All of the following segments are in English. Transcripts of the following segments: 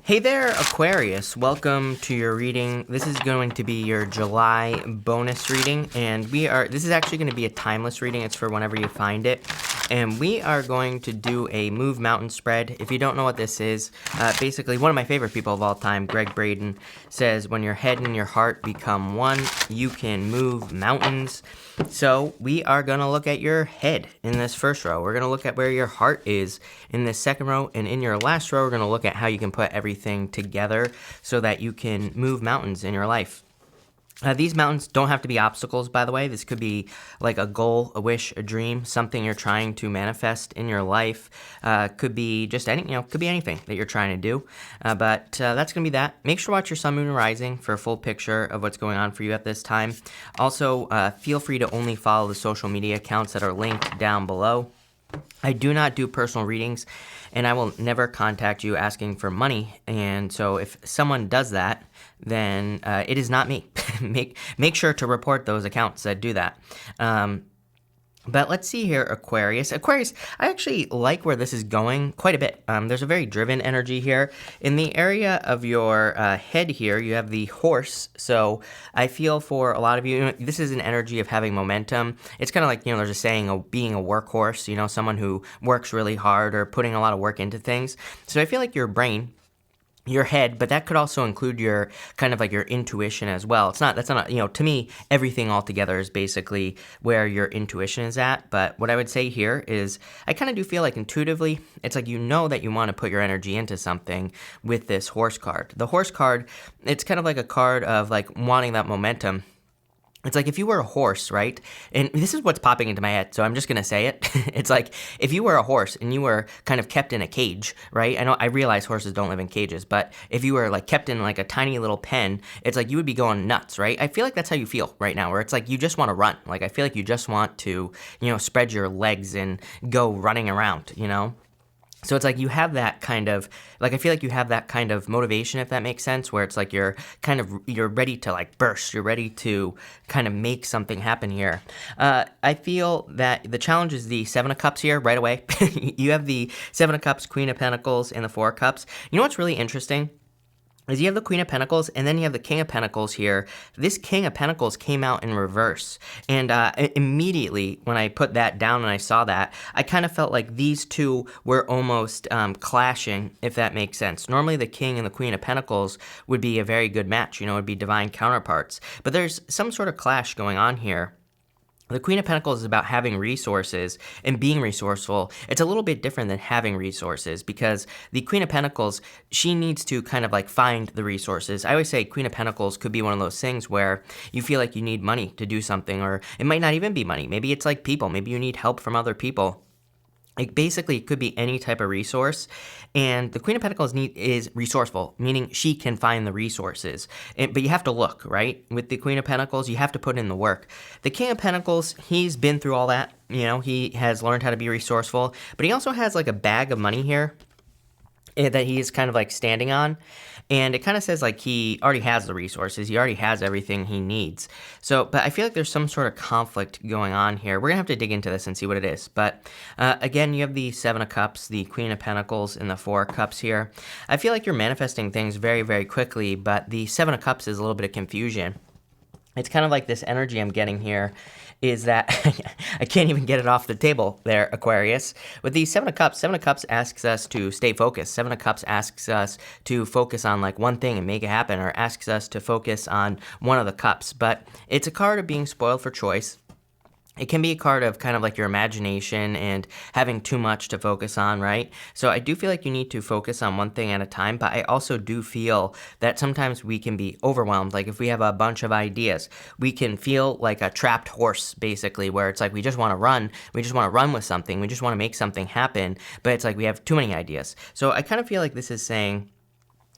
Hey there, Aquarius. Welcome to your reading. This is going to be your July bonus reading, and this is actually going to be a timeless reading. It's for whenever you find it. And we are going to do a move mountain spread. If you don't know what this is, basically one of my favorite people of all time, Greg Braden, says when your head and your heart become one, you can move mountains. So we are going to look at your head in this first row. We're going to look at where your heart is in this second row. And in your last row, we're going to look at how you can put everything together so that you can move mountains in your life. These mountains don't have to be obstacles, by the way. This could be like a goal, a wish, a dream, something you're trying to manifest in your life. Could be just could be anything that you're trying to do. But that's going to be that. Make sure to watch your sun, moon, and rising for a full picture of what's going on for you at this time. Also, feel free to only follow the social media accounts that are linked down below. I do not do personal readings, and I will never contact you asking for money. And so if someone does that, then it is not me. Make sure to report those accounts that do that. But let's see here, Aquarius. Aquarius, I actually like where this is going quite a bit. There's a very driven energy here. In the area of your head here, you have the horse. So I feel for a lot of you, this is an energy of having momentum. It's kind of like, there's a saying, being a workhorse, someone who works really hard or putting a lot of work into things. So I feel like your brain, your head, but that could also include your kind of like your intuition as well. That's not, to me, everything altogether is basically where your intuition is at. But what I would say here is I kind of do feel like intuitively, it's like that you want to put your energy into something with this horse card. The horse card, it's kind of like a card of like wanting that momentum. It's like if you were a horse, right? And this is what's popping into my head, so I'm just going to say it. It's like if you were a horse and you were kind of kept in a cage, right? I realize horses don't live in cages, but if you were like kept in like a tiny little pen, it's like you would be going nuts, right? I feel like that's how you feel right now, where it's like you just want to run. Like I feel like you just want to, spread your legs and go running around, So it's like you have that kind of, I feel like you have that kind of motivation, if that makes sense, where it's like you're ready to like burst. You're ready to kind of make something happen here. I feel that the challenge is the Seven of Cups here right away. You have the Seven of Cups, Queen of Pentacles, and the Four of Cups. You know what's really interesting? Is you have the Queen of Pentacles, and then you have the King of Pentacles here. This King of Pentacles came out in reverse. And immediately when I put that down and I saw that, I kind of felt like these two were almost clashing, if that makes sense. Normally the King and the Queen of Pentacles would be a very good match, would be divine counterparts. But there's some sort of clash going on here. The Queen of Pentacles is about having resources and being resourceful. It's a little bit different than having resources because the Queen of Pentacles, she needs to kind of like find the resources. I always say Queen of Pentacles could be one of those things where you feel like you need money to do something, or it might not even be money. Maybe it's like people. Maybe you need help from other people. It could be any type of resource, and the Queen of Pentacles is resourceful, meaning she can find the resources, but you have to look, right? With the Queen of Pentacles, you have to put in the work. The King of Pentacles, he's been through all that, he has learned how to be resourceful, but he also has like a bag of money here that he is kind of like standing on. And it kind of says like he already has the resources. He already has everything he needs. So, but I feel like there's some sort of conflict going on here. We're going to have to dig into this and see what it is. But again, you have the Seven of Cups, the Queen of Pentacles, and the Four of Cups here. I feel like you're manifesting things very, very quickly, but the Seven of Cups is a little bit of confusion. It's kind of like this energy I'm getting here is that I can't even get it off the table there, Aquarius. With the Seven of Cups asks us to stay focused. Seven of Cups asks us to focus on like one thing and make it happen, or asks us to focus on one of the cups. But it's a card of being spoiled for choice. It can be a card of kind of like your imagination and having too much to focus on, right? So I do feel like you need to focus on one thing at a time, but I also do feel that sometimes we can be overwhelmed. Like if we have a bunch of ideas, we can feel like a trapped horse, basically, where it's like we just want to run. We just want to run with something. We just want to make something happen, but it's like we have too many ideas. So I kind of feel like this is saying,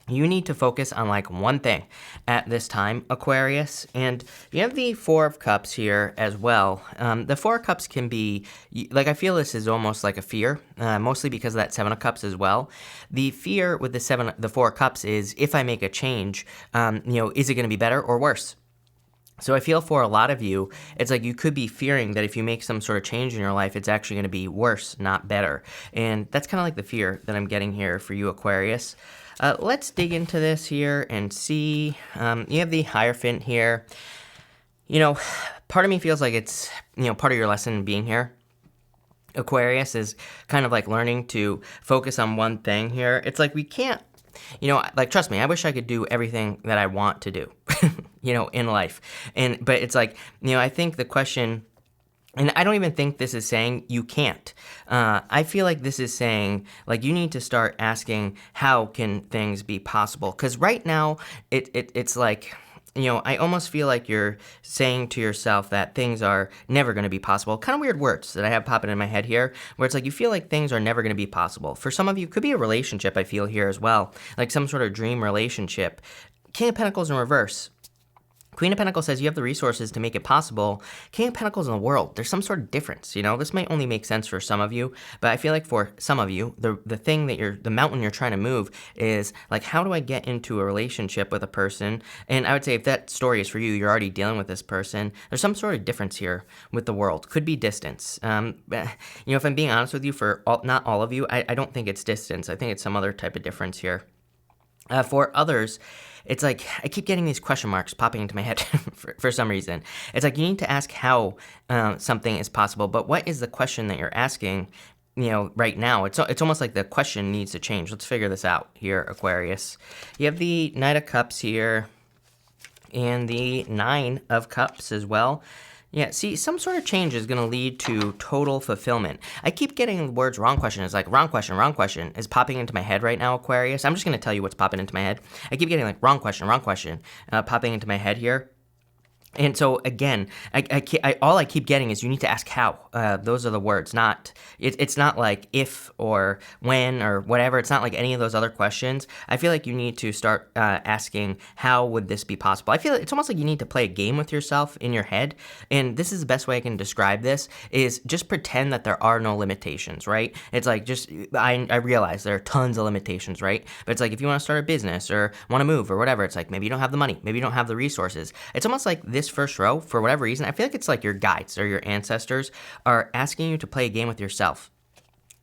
you need to focus on like one thing at this time, Aquarius. And you have the Four of Cups here as well. The Four of Cups can be, like I feel this is almost like a fear, mostly because of that Seven of Cups as well. The fear with the Four of Cups is if I make a change, is it going to be better or worse? So I feel for a lot of you, it's like you could be fearing that if you make some sort of change in your life, it's actually going to be worse, not better. And that's kind of like the fear that I'm getting here for you, Aquarius. Let's dig into this here and see. You have the Hierophant here. You know, part of me feels like it's, part of your lesson being here, Aquarius, is kind of like learning to focus on one thing here. It's like we can't, like, trust me, I wish I could do everything that I want to do, in life. But it's like, I think the question, and I don't even think this is saying you can't. I feel like this is saying, like, you need to start asking, how can things be possible? Because right now, it's like, I almost feel like you're saying to yourself that things are never going to be possible. Kind of weird words that I have popping in my head here, where it's like you feel like things are never going to be possible. For some of you, it could be a relationship, I feel here as well, like some sort of dream relationship. King of Pentacles in reverse. Queen of Pentacles says you have the resources to make it possible. King of Pentacles in the world, there's some sort of difference, This may only make sense for some of you, but I feel like for some of you, the thing that the mountain you're trying to move is, like, how do I get into a relationship with a person? And I would say if that story is for you, you're already dealing with this person, there's some sort of difference here with the world. Could be distance. If I'm being honest with you, not all of you, I don't think it's distance. I think it's some other type of difference here. For others, it's like I keep getting these question marks popping into my head for some reason. It's like you need to ask how something is possible, but what is the question that you're asking, right now? It's almost like the question needs to change. Let's figure this out here, Aquarius. You have the Knight of Cups here and the Nine of Cups as well. Yeah, see, some sort of change is going to lead to total fulfillment. I keep getting the words wrong question. It's like wrong question is popping into my head right now, Aquarius. I'm just going to tell you what's popping into my head. I keep getting like wrong question, popping into my head here. And so again, all I keep getting is you need to ask how. Those are the words. It's not like if or when or whatever. It's not like any of those other questions. I feel like you need to start asking, how would this be possible? I feel like it's almost like you need to play a game with yourself in your head. And this is the best way I can describe this, is just pretend that there are no limitations, right? It's like I realize there are tons of limitations, right? But it's like if you want to start a business or want to move or whatever, it's like maybe you don't have the money, maybe you don't have the resources. It's almost like this first row, for whatever reason, I feel like it's like your guides or your ancestors are asking you to play a game with yourself.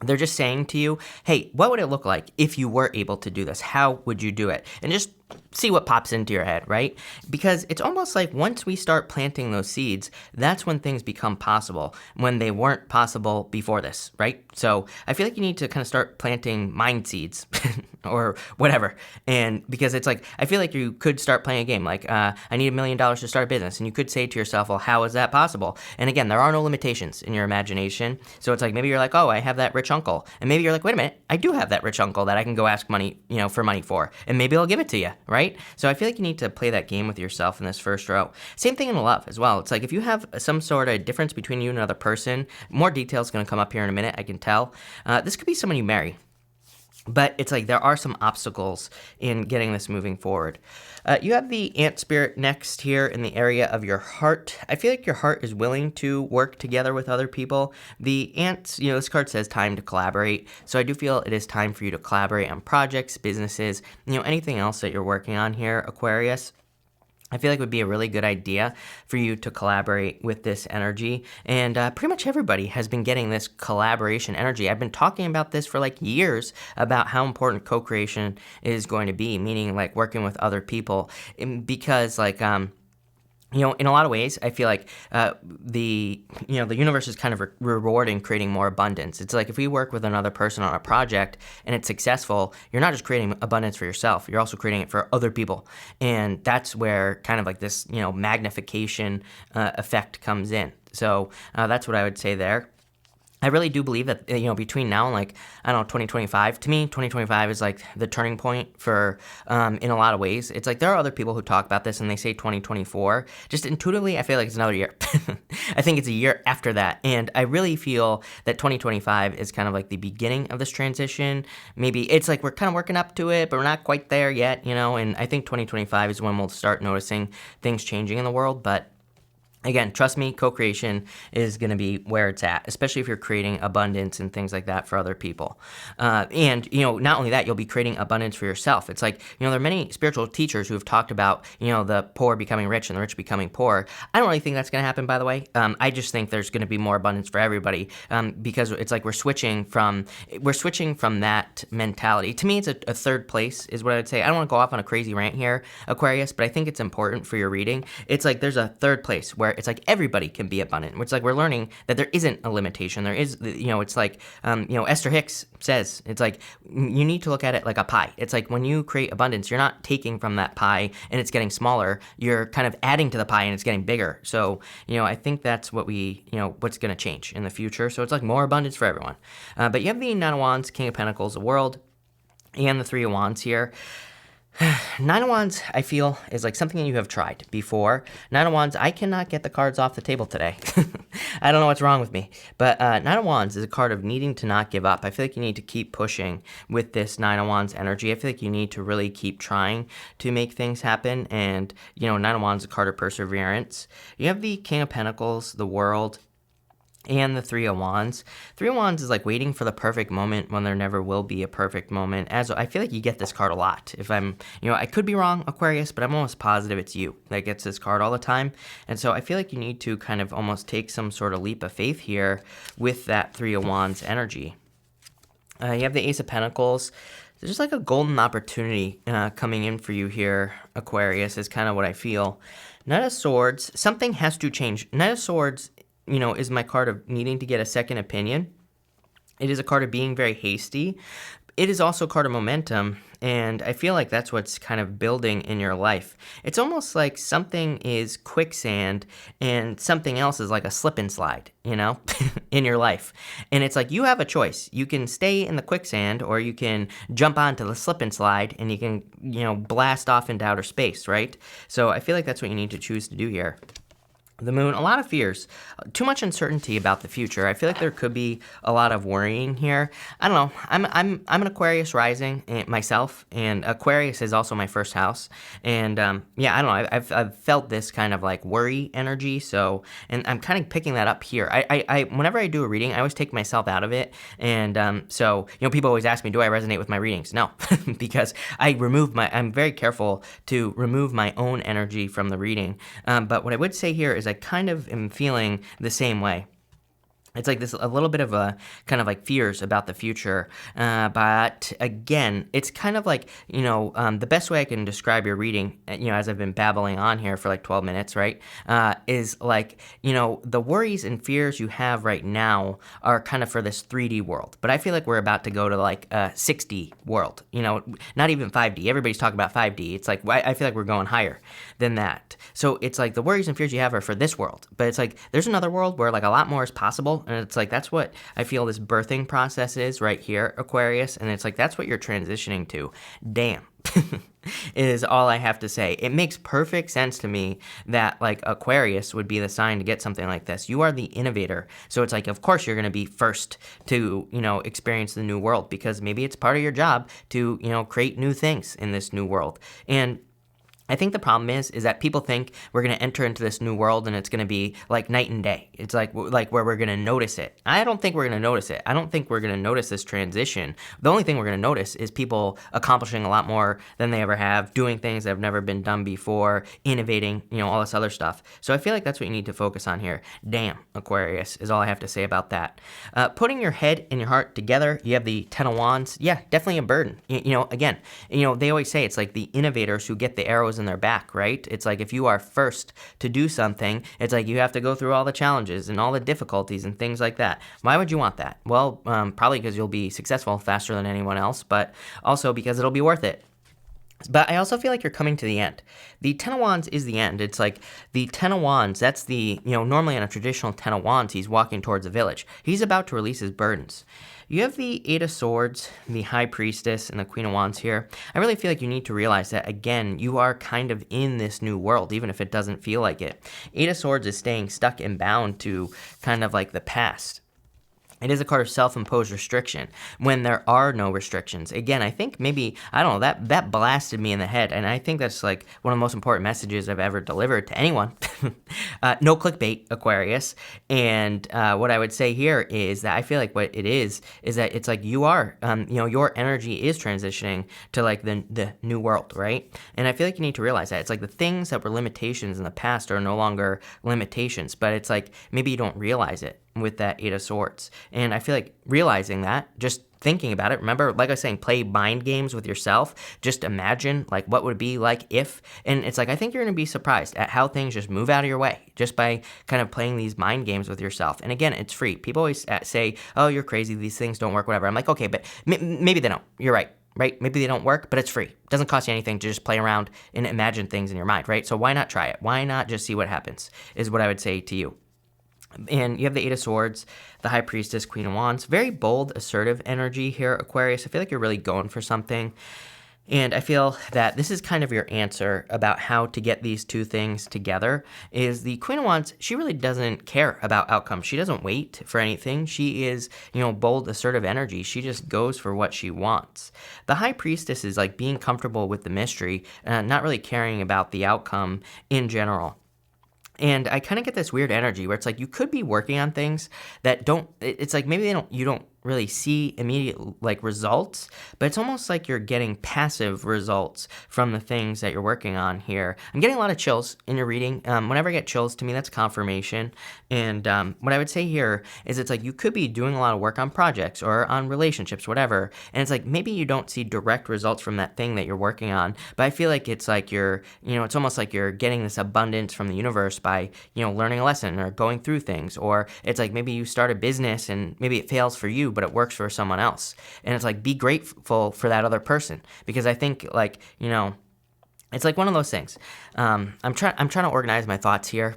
They're just saying to you, hey, what would it look like if you were able to do this? How would you do it? And just see what pops into your head, right? Because it's almost like once we start planting those seeds, that's when things become possible, when they weren't possible before this, right? So I feel like you need to kind of start planting mind seeds or whatever. And because it's like, I feel like you could start playing a game like, I need $1 million to start a business. And you could say to yourself, well, how is that possible? And again, there are no limitations in your imagination. So it's like, maybe you're like, oh, I have that rich uncle. And maybe you're like, wait a minute, I do have that rich uncle that I can go ask money, for money for. And maybe I'll give it to you, right? So I feel like you need to play that game with yourself in this first row. Same thing in love as well. It's like if you have some sort of difference between you and another person, more details going to come up here in a minute, I can tell. This could be someone you marry. But it's like there are some obstacles in getting this moving forward. You have the Ant Spirit next here in the area of your heart. I feel like your heart is willing to work together with other people. The Ants, this card says time to collaborate. So I do feel it is time for you to collaborate on projects, businesses, anything else that you're working on here, Aquarius. I feel like it would be a really good idea for you to collaborate with this energy. And pretty much everybody has been getting this collaboration energy. I've been talking about this for like years, about how important co-creation is going to be, meaning like working with other people. Because like, in a lot of ways, I feel like the universe is kind of rewarding creating more abundance. It's like if we work with another person on a project and it's successful, you're not just creating abundance for yourself, you're also creating it for other people. And that's where kind of like this, magnification effect comes in. So that's what I would say there. I really do believe that, between now and like, 2025, to me, 2025 is like the turning point for, in a lot of ways. It's like there are other people who talk about this and they say 2024. Just intuitively, I feel like it's another year. I think it's a year after that. And I really feel that 2025 is kind of like the beginning of this transition. Maybe it's like we're kind of working up to it, but we're not quite there yet, and I think 2025 is when we'll start noticing things changing in the world. But Again, trust me, co-creation is going to be where it's at, especially if you're creating abundance and things like that for other people. And, not only that, you'll be creating abundance for yourself. It's like, there are many spiritual teachers who have talked about, the poor becoming rich and the rich becoming poor. I don't really think that's going to happen, by the way. I just think there's going to be more abundance for everybody because it's like we're switching from that mentality. To me, it's a third place is what I would say. I don't want to go off on a crazy rant here, Aquarius, but I think it's important for your reading. It's like there's a third place where it's like everybody can be abundant, which like we're learning that there isn't a limitation. There is, it's like, Esther Hicks says, it's like you need to look at it like a pie. It's like when you create abundance, you're not taking from that pie and it's getting smaller. You're kind of adding to the pie and it's getting bigger. So, I think that's what what's going to change in the future. So it's like more abundance for everyone. But you have the Nine of Wands, King of Pentacles, the World, and the Three of Wands here. Nine of Wands, I feel, is like something that you have tried before. Nine of Wands, I cannot get the cards off the table today. I don't know what's wrong with me. But Nine of Wands is a card of needing to not give up. I feel like you need to keep pushing with this Nine of Wands energy. I feel like you need to really keep trying to make things happen. And, Nine of Wands is a card of perseverance. You have the King of Pentacles, the World, and the Three of Wands. Three of Wands is like waiting for the perfect moment when there never will be a perfect moment. As I feel like you get this card a lot. If I'm, I could be wrong, Aquarius, but I'm almost positive it's you that gets this card all the time. And so I feel like you need to kind of almost take some sort of leap of faith here with that Three of Wands energy. You have the Ace of Pentacles. There's like a golden opportunity coming in for you here, Aquarius, is kind of what I feel. Knight of Swords, something has to change. Knight of Swords, is my card of needing to get a second opinion. It is a card of being very hasty. It is also a card of momentum, and I feel like that's what's kind of building in your life. It's almost like something is quicksand and something else is like a slip and slide, in your life. And it's like you have a choice. You can stay in the quicksand or you can jump onto the slip and slide and you can, blast off into outer space, right? So I feel like that's what you need to choose to do here. The Moon, a lot of fears, too much uncertainty about the future. I feel like there could be a lot of worrying here. I don't know. I'm an Aquarius rising myself, and Aquarius is also my first house. And I don't know. I've felt this kind of like worry energy. So, and I'm kind of picking that up here. I whenever I do a reading, I always take myself out of it. And so people always ask me, do I resonate with my readings? No, because I'm very careful to remove my own energy from the reading. But what I would say here is I kind of am feeling the same way. It's like a little bit of a kind of like fears about the future. But again, it's kind of like, the best way I can describe your reading, as I've been babbling on here for like 12 minutes, right, is like, the worries and fears you have right now are kind of for this 3D world. But I feel like we're about to go to like a 6D world, not even 5D. Everybody's talking about 5D. It's like, I feel like we're going higher than that. So it's like the worries and fears you have are for this world. But it's like there's another world where like a lot more is possible. And it's like, that's what I feel this birthing process is right here, Aquarius. And it's like, that's what you're transitioning to. Damn. Is all I have to say. It makes perfect sense to me that like Aquarius would be the sign to get something like this. You are the innovator. So it's like, of course you're going to be first to, experience the new world because maybe it's part of your job to, create new things in this new world. And I think the problem is that people think we're going to enter into this new world and it's going to be like night and day. It's like where we're going to notice it. I don't think we're going to notice it. I don't think we're going to notice this transition. The only thing we're going to notice is people accomplishing a lot more than they ever have, doing things that have never been done before, innovating, all this other stuff. So I feel like that's what you need to focus on here. Damn, Aquarius, is all I have to say about that. Putting your head and your heart together, you have the Ten of Wands. Yeah, definitely a burden. Again, they always say it's like the innovators who get the arrows in their back, right? It's like if you are first to do something, it's like you have to go through all the challenges and all the difficulties and things like that. Why would you want that? Well, probably because you'll be successful faster than anyone else, but also because it'll be worth it. But I also feel like you're coming to the end. The Ten of Wands is the end. It's like the Ten of Wands, that's the, normally on a traditional Ten of Wands, he's walking towards a village. He's about to release his burdens. You have the Eight of Swords, the High Priestess, and the Queen of Wands here. I really feel like you need to realize that, again, you are kind of in this new world, even if it doesn't feel like it. Eight of Swords is staying stuck and bound to kind of like the past. It is a card of self-imposed restriction when there are no restrictions. Again, I think maybe, I don't know, that blasted me in the head, and I think that's like one of the most important messages I've ever delivered to anyone. No clickbait, Aquarius. And what I would say here is that I feel like what it is that it's like you are, your energy is transitioning to like the new world, right? And I feel like you need to realize that. It's like the things that were limitations in the past are no longer limitations, but it's like maybe you don't realize it with that Eight of Swords. And I feel like realizing that, just thinking about it, remember, like I was saying, play mind games with yourself. Just imagine, like, what would it be like if, and it's like, I think you're going to be surprised at how things just move out of your way just by kind of playing these mind games with yourself. And again, it's free. People always say, oh, you're crazy, these things don't work, whatever. I'm like, okay, but maybe they don't. You're right. Right? Maybe they don't work, but it's free. It doesn't cost you anything to just play around and imagine things in your mind, right? So why not try it? Why not just see what happens, is what I would say to you. And you have the Eight of Swords, the High Priestess, Queen of Wands. Very bold, assertive energy here, Aquarius. I feel like you're really going for something. And I feel that this is kind of your answer about how to get these two things together. Is the Queen of Wands, she really doesn't care about outcomes. She doesn't wait for anything. She is, bold, assertive energy. She just goes for what she wants. The High Priestess is like being comfortable with the mystery, not really caring about the outcome in general. And I kind of get this weird energy where it's like you could be working on things that it's like maybe you don't really see immediate like results, but it's almost like you're getting passive results from the things that you're working on here. I'm getting a lot of chills in your reading. Whenever I get chills, to me, that's confirmation. And what I would say here is it's like you could be doing a lot of work on projects or on relationships, whatever. And it's like maybe you don't see direct results from that thing that you're working on, but I feel like it's like it's almost like you're getting this abundance from the universe by, learning a lesson or going through things. Or it's like maybe you start a business and maybe it fails for you, but it works for someone else. And it's like, be grateful for that other person, because I think like, it's like one of those things. I'm trying to organize my thoughts here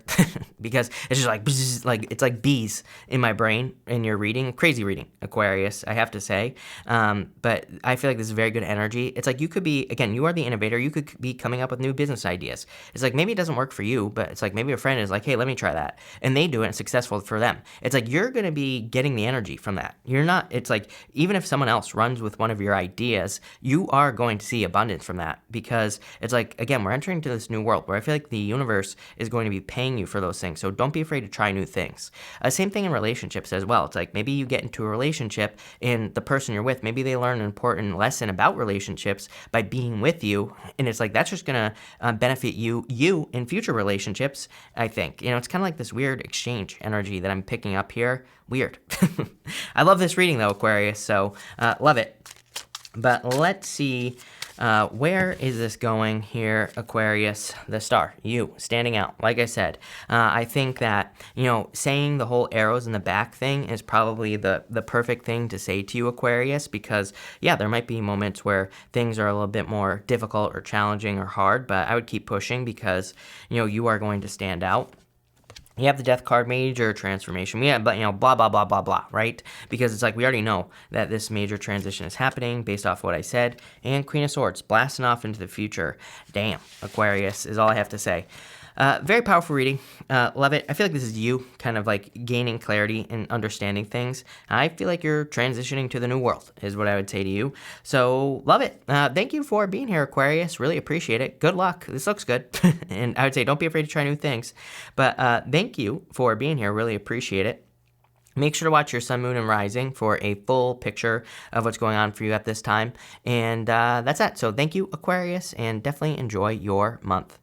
because it's just like bzz, like it's like bees in my brain in your reading. Crazy reading, Aquarius, I have to say. But I feel like this is very good energy. It's like you could be, again, you are the innovator. You could be coming up with new business ideas. It's like maybe it doesn't work for you, but it's like maybe a friend is like, hey, let me try that. And they do it and it's successful for them. It's like you're going to be getting the energy from that. You're not, it's like even if someone else runs with one of your ideas, you are going to see abundance from that, because it's like, again, we're entering into this new world where I feel like the universe is going to be paying you for those things. So don't be afraid to try new things. Same thing in relationships as well. It's like maybe you get into a relationship and the person you're with, maybe they learn an important lesson about relationships by being with you. And it's like, that's just going to benefit you in future relationships, I think. It's kind of like this weird exchange energy that I'm picking up here. Weird. I love this reading though, Aquarius. So love it. But let's see. Where is this going here, Aquarius? The star, you, standing out. Like I said, I think that, saying the whole arrows in the back thing is probably the perfect thing to say to you, Aquarius, because, yeah, there might be moments where things are a little bit more difficult or challenging or hard, but I would keep pushing because, you are going to stand out. You have the Death card, major transformation. We have, blah, blah, blah, blah, blah, right? Because it's like we already know that this major transition is happening based off what I said. And Queen of Swords, blasting off into the future. Damn, Aquarius is all I have to say. Very powerful reading. Love it. I feel like this is you kind of like gaining clarity and understanding things. I feel like you're transitioning to the new world is what I would say to you. So love it. Thank you for being here, Aquarius. Really appreciate it. Good luck. This looks good. And I would say don't be afraid to try new things. But thank you for being here. Really appreciate it. Make sure to watch your sun, moon, and rising for a full picture of what's going on for you at this time. And that's that. So thank you, Aquarius, and definitely enjoy your month.